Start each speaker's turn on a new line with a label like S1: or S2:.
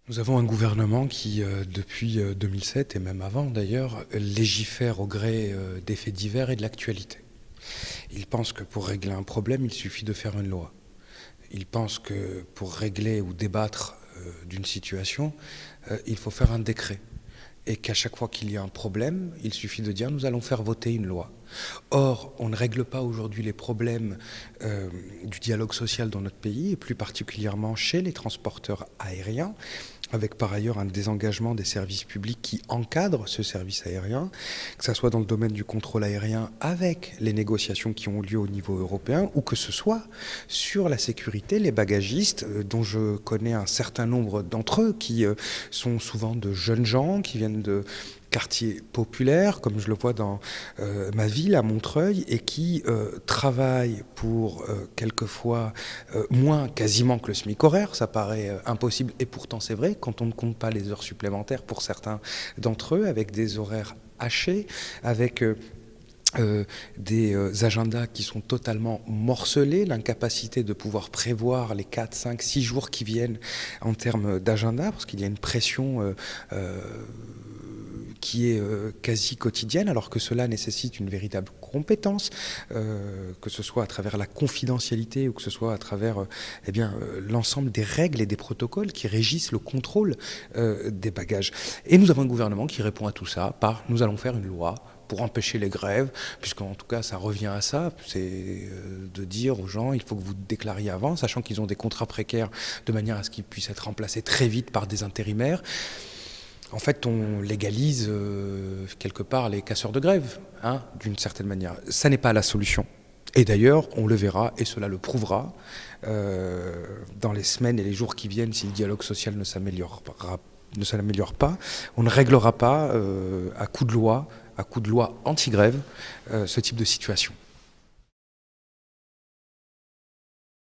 S1: Nous avons un gouvernement qui, depuis 2007 et même avant d'ailleurs, légifère au gré des faits divers et de l'actualité. Il pense que pour régler un problème, il suffit de faire une loi. Il pense que pour régler ou débattre d'une situation, il faut faire un décret. Et qu'à chaque fois qu'il y a un problème, il suffit de dire nous allons faire voter une loi. Or, on ne règle pas aujourd'hui les problèmes du dialogue social dans notre pays, et plus particulièrement chez les transporteurs aériens, avec par ailleurs un désengagement des services publics qui encadrent ce service aérien, que ce soit dans le domaine du contrôle aérien avec les négociations qui ont lieu au niveau européen, ou que ce soit sur la sécurité, les bagagistes, dont je connais un certain nombre d'entre eux, qui sont souvent de jeunes gens, qui viennent de quartiers populaires, comme je le vois dans ma ville, à Montreuil, et qui travaillent pour quelquefois moins quasiment que le SMIC horaire. Ça paraît impossible, et pourtant c'est vrai, quand on ne compte pas les heures supplémentaires pour certains d'entre eux, avec des horaires hachés, avec des agendas qui sont totalement morcelés, l'incapacité de pouvoir prévoir les 4, 5, 6 jours qui viennent en termes d'agenda, parce qu'il y a une pression qui est quasi quotidienne, alors que cela nécessite une véritable compétence, que ce soit à travers la confidentialité ou que ce soit à travers l'ensemble des règles et des protocoles qui régissent le contrôle des bagages. Et nous avons un gouvernement qui répond à tout ça par « nous allons faire une loi » pour empêcher les grèves, puisqu'en tout cas ça revient à ça, c'est de dire aux gens il faut que vous déclariez avant, sachant qu'ils ont des contrats précaires de manière à ce qu'ils puissent être remplacés très vite par des intérimaires. En fait, on légalise quelque part les casseurs de grève, hein, d'une certaine manière. Ça n'est pas la solution. Et d'ailleurs, on le verra, et cela le prouvera, dans les semaines et les jours qui viennent, si le dialogue social ne s'améliore pas, on ne réglera pas à coup de loi anti-grève, ce type de situation.